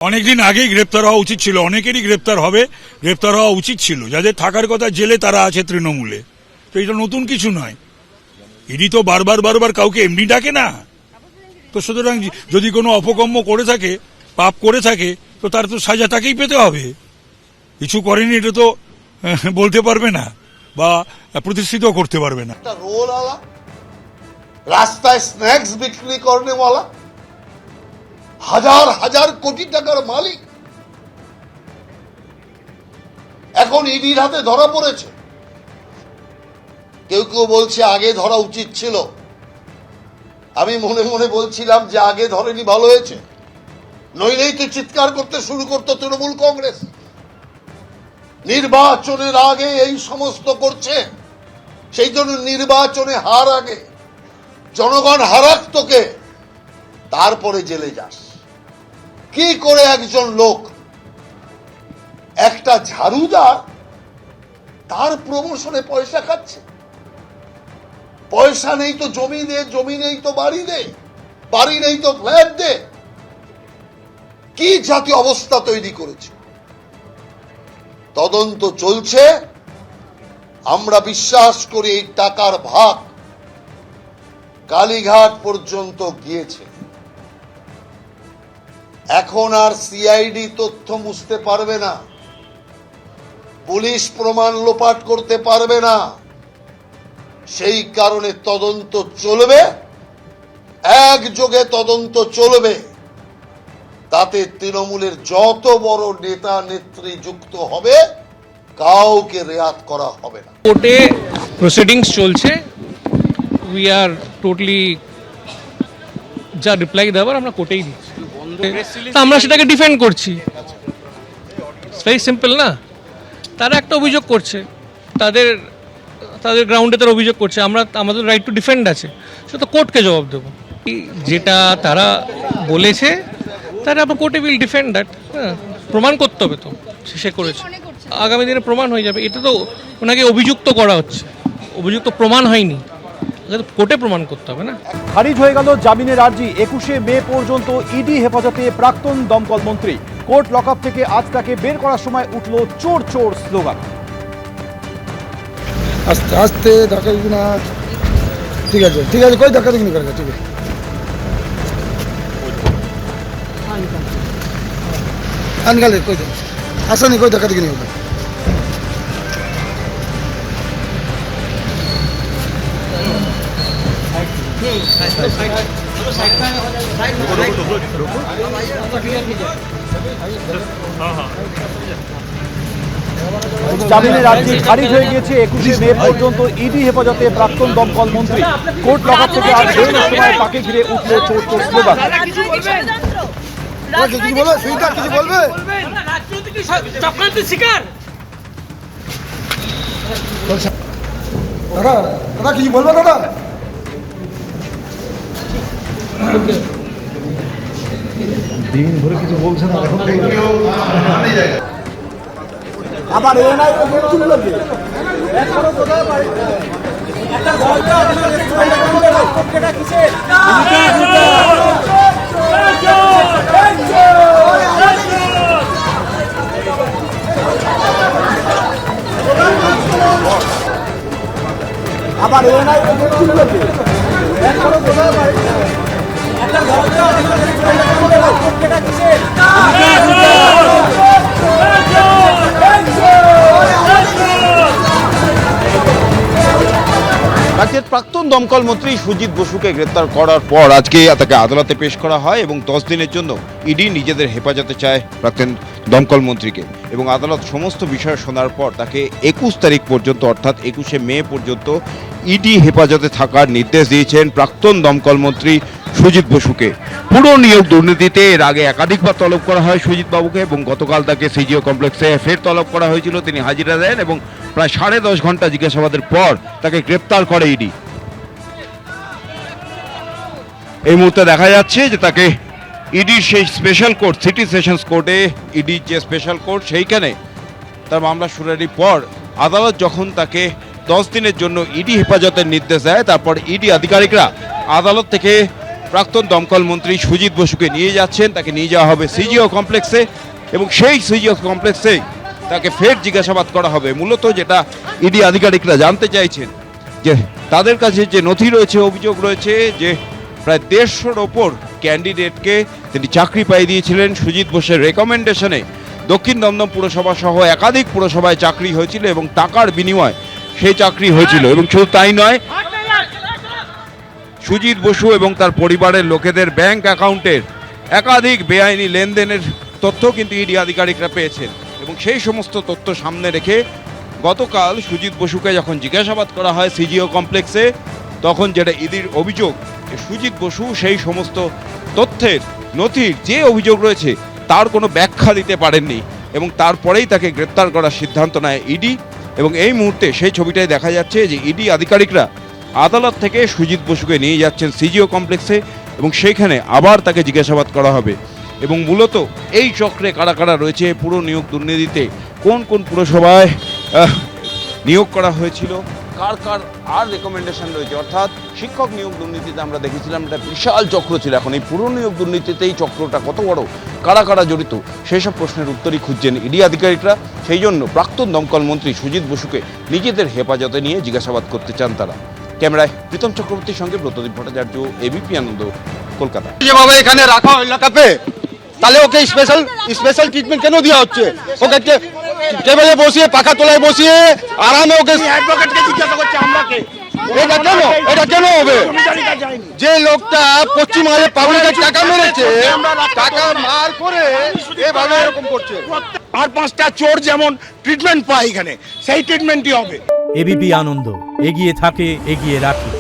অনেকদিন আগেই গ্রেপ্তার হওয়া উচিত ছিল, অনেকেরই গ্রেপ্তার হবে, গ্রেপ্তার হওয়া উচিত ছিল। যাদের থাকার কথা জেলে তারা আছে তৃণমূলে। তো এটা নতুন কিছু নয়। ইডি তো বারবার কাউকে এমনি ডাকে না। তো সুতরাং যদি কোনো অপকর্ম করে থাকে, পাপ করে থাকে, তো তার তো সাজা তাকেই পেতে হবে। কিছু করেনি এটা তো বলতে পারবে না বা প্রতিষ্ঠিত করতে পারবে না। রোল আলা রাস্তায় স্ন্যাক্স বিক্রি করনেওয়ালা, হাজার হাজার কোটি টাকার মালিক এখন ইডির হাতে ধরা পড়েছে। কেউ কেউ বলছে আগে ধরা উচিত ছিল। আমি মনে মনে বলছিলাম যে আগে ধরেনি ভালো হয়েছে, নইলেই তো চিৎকার করতে শুরু করতো তৃণমূল কংগ্রেস। নির্বাচনের আগে এই সমস্ত করছে, সেই জন্য নির্বাচনে হার আগে জনগণ হারাক তোকে, তারপরে জেলে যাস। কি করে একজন লোক, একটা ঝাড়ুদার, তার প্রমোশনে পয়সা খাচ্ছে? পয়সা নেই তো জমি দে, জমি নেই তো বাড়ি দে, বাড়ি নেই তো ফ্ল্যাট দে। কি জাতীয় অবস্থা তৈরি করেছে। তদন্ত চলছে। আমরা বিশ্বাস করি এই টাকার ভাগ কালীঘাট পর্যন্ত গিয়েছে। এখন আর সিআইডি তথ্য মুছতে পারবে না, পুলিশ প্রমাণ লোপাট করতে পারবে না। সেই কারণে তদন্ত চলবে, একযোগে তদন্ত চলবে। তাতে তৃণমূলের যত বড় নেতা নেত্রী যুক্ত হবে, কাউকে রেয়াত করা হবে না। কোর্টে প্রসিডিংস চলছে। উই আর টোটালি যা রিপ্লাই দেওয়ার আমরা কোর্টেই দিচ্ছি। আমরা সেটাকে ডিফেন্ড করছি। ভেরি সিম্পল না? তারা একটা অভিযোগ করছে, তাদের গ্রাউন্ডে তারা অভিযোগ করছে, আমাদের রাইট টু ডিফেন্ড আছে, সেটা কোর্টকে জবাব দেবো। যেটা তারা বলেছে তারা আমরা কোর্টে উইল ডিফেন্ড দ্যাট। হ্যাঁ, প্রমাণ করতে হবে, তো সে করেছে, আগামী দিনে প্রমাণ হয়ে যাবে। এটা তো ওনাকে অভিযুক্ত করা হচ্ছে, অভিযুক্ত প্রমাণ হয়নি, কোর্টে প্রমাণ করতে হবে না। খারিজ হয়ে গেল জামিনের আর্জি। 21শে মে পর্যন্ত ইডি হেফাজতে প্রাক্তন দমকল মন্ত্রী। কোর্ট লকআপ থেকে আজ তাকে বের করার সময় উঠল চোর চোর স্লোগান। আস্তে আস্তে ধাক্কা দিবি না। ঠিক আছে কই ধাক্কা দিবি না, ঠিক আছে। আনগালে কই আসানি কই ধাক্কা দিবি না। জামিনের আর্জি খারিজ হয়ে গিয়েছে। 21শে মে পর্যন্ত ইডি হেফাজতে প্রাক্তন দমকল মন্ত্রী। কোর্ট লকআপ থেকে আজ বেরোনোর সময় তাকে ঘিরে উঠল চোর চোর স্লোগান। কিছু বলবে সুইটার, কিছু বলবে? দাদা কিছু বলবে দাদা? দিন ধরে কিছু বলছে না, আবার এ নাই আবার এ নাই রাজ্যের প্রাক্তন দমকল মন্ত্রী সুজিত বসুকে গ্রেপ্তার করার পর আজকে তাকে আদালতে পেশ করা হয় এবং 10 দিনের জন্য ইডি নিজেদের হেফাজতে চায় প্রাক্তন দমকল মন্ত্রীকে। এবং আদালত সমস্ত বিষয় শোনার পর তাকে 21 তারিখ পর্যন্ত, অর্থাৎ 21শে মে পর্যন্ত ইডি হেফাজতে থাকার নির্দেশ দিয়েছেন প্রাক্তন দমকল মন্ত্রী সুজিত বসুকে। পুরো নিয়োগ দুর্নীতিতে এর আগে একাধিকবার তলব করা হয় সুজিত বাবুকে এবং গতকাল তাকে সিজিও কমপ্লেক্সে ফের তলব করা হয়েছিল। তিনি হাজিরা দেন এবং প্রায় 10.5 ঘন্টা জিজ্ঞাসাবাদের পর তাকে গ্রেপ্তার করে ইডি। এই মুহূর্তে দেখা যাচ্ছে যে তাকে ইডির সেই স্পেশাল কোর্ট, সিটি সেশনস কোর্টে, ইডির যে স্পেশাল কোর্ট, সেইখানে তার মামলা শুনানির পর আদালত যখন তাকে 10 দিনের জন্য ইডি হেফাজতের নির্দেশ দেয়, তারপর ইডি আধিকারিকরা আদালত থেকে প্রাক্তন দমকল মন্ত্রী সুজিত বসুকে নিয়ে যাচ্ছেন, তাকে নিয়ে যাওয়া হবে সিজিও কমপ্লেক্সে এবং সেই সিজিও কমপ্লেক্সে তাকে ফের জিজ্ঞাসাবাদ করা হবে। মূলত যেটা ইডি আধিকারিকরা জানতে চাইছেন যে তাদের কাছে যে নথি রয়েছে, অভিযোগ রয়েছে যে প্রায় 150-র ওপর ক্যান্ডিডেটকে তিনি চাকরি পাইয়ে দিয়েছিলেন সুজিত বোসের রেকমেন্ডেশনে। দক্ষিণ দমদম পুরসভা সহ একাধিক পুরসভায় চাকরি হয়েছিল এবং টাকার বিনিময় সেই চাকরি হয়েছিল। এবং শুধু তাই নয়, সুজিত বসু এবং তার পরিবারের লোকেদের ব্যাংক অ্যাকাউন্টের একাধিক বেআইনি লেনদেনের তথ্য কিন্তু ইডি আধিকারিকরা পেয়েছেন। এবং সেই সমস্ত তথ্য সামনে রেখে গতকাল সুজিত বসুকে যখন জিজ্ঞাসাবাদ করা হয় সিজিও কমপ্লেক্সে, তখন যেটা ইডির অভিযোগ যে সুজিত বসু সেই সমস্ত তথ্যের নথির যে অভিযোগ রয়েছে তার কোনো ব্যাখ্যা দিতে পারেননি এবং তারপরেই তাকে গ্রেপ্তার করার সিদ্ধান্ত নেয় ইডি। এবং এই মুহূর্তে সেই ছবিটাই দেখা যাচ্ছে যে ইডি আধিকারিকরা আদালত থেকে সুজিত বসুকে নিয়ে যাচ্ছেন সিজিও কমপ্লেক্সে এবং সেইখানে আবার তাকে জিজ্ঞাসাবাদ করা হবে। এবং মূলত এই চক্রে কারা কারা রয়েছে, পুরো নিয়োগ দুর্নীতিতে কোন কোন পুরসভায় নিয়োগ করা হয়েছিল, কার কার আর রেকমেন্ডেশন রয়েছে, অর্থাৎ শিক্ষক নিয়োগ দুর্নীতিতে আমরা দেখেছিলাম একটা বিশাল চক্র ছিল, এখন এই পুরো নিয়োগ দুর্নীতিতে এই চক্রটা কত বড়, কারা কারা জড়িত, সেই সব প্রশ্নের উত্তরই খুঁজছেন ইডি আধিকারিকরা। সেই জন্য প্রাক্তন দমকল মন্ত্রী সুজিত বসুকে নিজেদের হেফাজতে নিয়ে জিজ্ঞাসাবাদ করতে চান তারা। ক্যামেরায় প্রীতম চক্রবর্তীর সঙ্গে ব্রতদীপ ভট্টাচার্য, এবিপি আনন্দ, কলকাতা। যেভাবে এখানে রাখা হয় এলাকাতে, তাহলে ওকে স্পেশাল ট্রিটমেন্ট কেন দেওয়া হচ্ছে? ওকে টেবিলে বসিয়ে, পাখা তলায় বসিয়ে আরামে ওকে অ্যাডভোকেটকে জিজ্ঞাসা করছে আমরা কে? এটা কেন হবে? যে লোকটা পশ্চিমবঙ্গে পাবলিকের টাকা মেরেছে, টাকা মার করে এভাবে এরকম করছে। আর 5টা চোর যেমন ট্রিটমেন্ট পায় এখানে, সেই ট্রিটমেন্টই হবে। এবিপি আনন্দ, এগিয়ে থাকে, এগিয়ে রাখে।